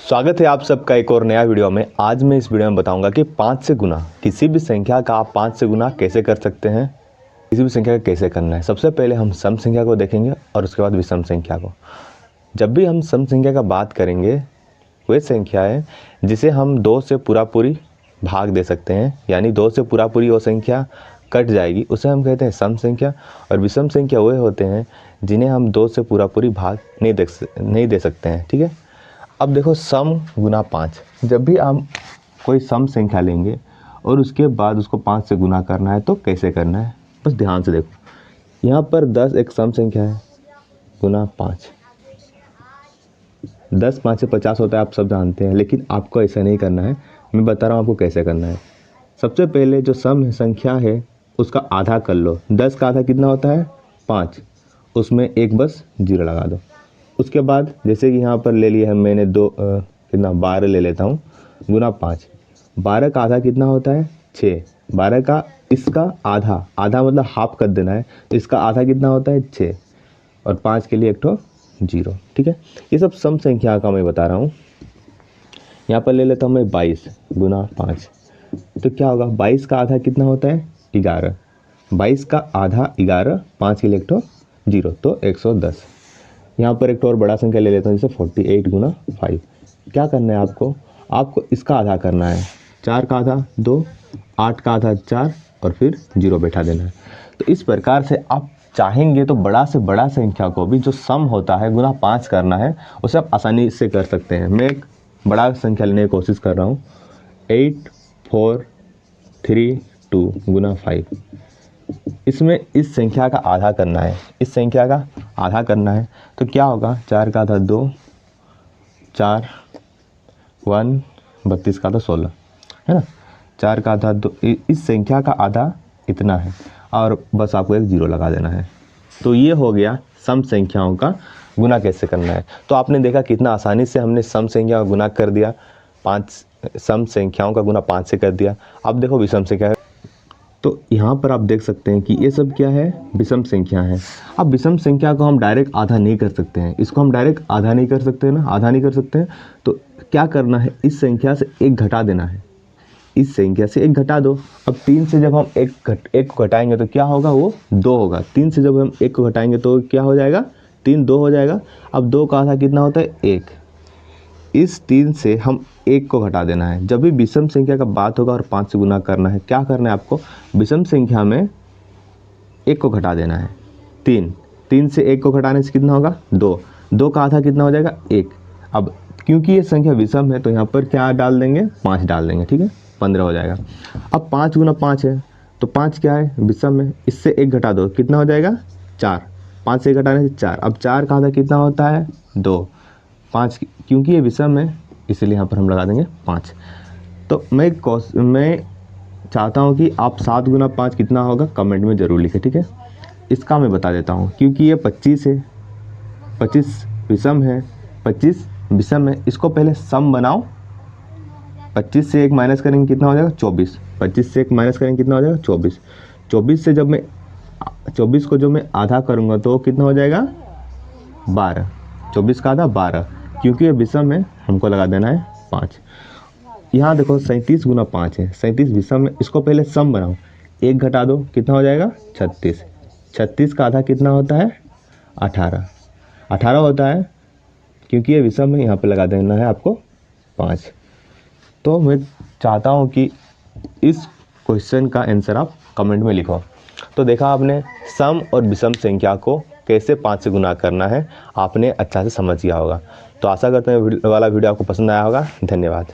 स्वागत है आप सबका एक और नया वीडियो में। आज मैं इस वीडियो में बताऊंगा कि 5 से गुना किसी भी संख्या का आप 5 से गुना कैसे कर सकते हैं, किसी भी संख्या का कैसे करना है। सबसे पहले हम सम संख्या को देखेंगे और उसके बाद विषम संख्या को। जब भी हम सम संख्या का बात करेंगे, वह संख्या है जिसे हम 2 से पूरी भाग दे सकते हैं, यानी 2 से पूरी वो संख्या कट जाएगी, उसे हम कहते हैं सम संख्या। और विषम संख्या वे होते हैं जिन्हें हम 2 से पूरी भाग नहीं दे सकते हैं। ठीक है, अब देखो सम गुना 5। जब भी हम कोई सम संख्या लेंगे और उसके बाद उसको 5 से गुना करना है तो कैसे करना है, बस ध्यान से देखो। यहाँ पर 10 एक सम संख्या है, गुना 5। 10 5 से 50 होता है, आप सब जानते हैं, लेकिन आपको ऐसा नहीं करना है। मैं बता रहा हूँ आपको कैसे करना है। सबसे पहले जो सम संख्या है उसका आधा कर लो। 10 का आधा कितना होता है? 5। उसमें एक बस 0 लगा दो। उसके बाद जैसे कि यहाँ पर ले लिया है मैंने 12 ले लेता हूँ, गुना 5। 12 का आधा कितना होता है? 6। 12 का इसका आधा मतलब हाफ कर देना है, तो इसका आधा कितना होता है? 6। और 5 के लिए एक ठो 0। ठीक है, ये सब सम संख्या का मैं बता रहा हूँ। यहाँ पर ले लेता हूँ मैं 22 गुना 5। तो क्या होगा? 22 का आधा कितना होता है? 11। 22 का आधा 11, 5 के लिए एक ठो 0, तो 110। यहाँ पर एक और बड़ा संख्या ले लेता हूँ, जैसे 48 गुना 5। क्या करना है आपको इसका आधा करना है। 4 का आधा 2, 8 का आधा 4 और फिर 0 बैठा देना है। तो इस प्रकार से आप चाहेंगे तो बड़ा से बड़ा संख्या को भी जो सम होता है गुना 5 करना है, उसे आप आसानी से कर सकते हैं। मैं एक बड़ा संख्या लेने की कोशिश कर रहा हूँ, 8 4 3 2 गुना 5। इसमें इस संख्या का आधा करना है, इस संख्या का आधा करना है। तो क्या होगा? 4 का आधा 2, 4 1 32 का आधा 16 है ना। 4 का आधा 2, इस संख्या का आधा इतना है और बस आपको एक 0 लगा देना है। तो ये हो गया सम संख्याओं का गुना कैसे करना है। तो आपने देखा कितना आसानी से हमने सम संख्या का गुना कर दिया, 5 सम संख्याओं का गुना 5 से कर दिया। अब देखो विषम संख्या है, तो यहाँ पर आप देख सकते हैं कि ये सब क्या है? विषम संख्या है। अब विषम संख्या को हम डायरेक्ट आधा नहीं कर सकते हैं, इसको हम डायरेक्ट आधा नहीं कर सकते ना, आधा नहीं कर सकते हैं। तो क्या करना है? इस संख्या से 1 घटा देना है, इस संख्या से 1 घटा दो। अब 3 से जब हम 1 को घटाएंगे तो क्या होगा? वो 2 होगा। 3 से जब हम 1 को घटाएंगे तो क्या हो जाएगा? 3 2 हो जाएगा। अब 2 का आधा कितना होता है? 1। इस 3 से हम 1 को घटा देना है। जब भी विषम संख्या का बात होगा और 5 से गुना करना है, क्या करना है आपको? विषम संख्या में 1 को घटा देना है। 3 से 1 को घटाने से कितना होगा? 2। 2 का आधा कितना हो जाएगा? 1। अब क्योंकि ये संख्या विषम है तो यहाँ पर क्या डाल देंगे? 5 डाल देंगे। ठीक है, 15 हो जाएगा। अब 5 गुना 5 है, तो 5 क्या है? विषम है। इससे 1 घटा दो, कितना हो जाएगा? 4। 5 से 1 घटाने से 4। अब 4 का आधा कितना होता है? 2। 5 क्योंकि ये विषम है इसलिए यहाँ पर हम लगा देंगे 5। तो मैं चाहता हूँ कि आप 7 गुना 5 कितना होगा कमेंट में ज़रूर लिखें। ठीक है, इसका मैं बता देता हूँ। क्योंकि ये 25 है, 25 विषम है, 25 विषम है, इसको पहले सम बनाओ। 25 से 1 माइनस करेंगे कितना हो जाएगा? 24। 25 से 1 माइनस करेंगे कितना हो जाएगा? 24। 24 से जब मैं 24 को जो मैं आधा करूँगा तो कितना हो जाएगा? 12। 24 का आधा 12, क्योंकि ये विषम है हमको लगा देना है 5। यहाँ देखो 37 गुना 5 है, 37 विषम है, इसको पहले सम बनाओ। 1 घटा दो, कितना हो जाएगा? 36। 36 का आधा कितना होता है? 18। 18 होता है, क्योंकि ये विषम है, यहाँ पे लगा देना है आपको 5। तो मैं चाहता हूँ कि इस क्वेश्चन का आंसर आप कमेंट में लिखो। तो देखा आपने सम और विषम संख्या को कैसे 5 से गुना करना है, आपने अच्छा से समझ गया होगा। तो आशा करते हैं वाला वीडियो आपको पसंद आया होगा। धन्यवाद।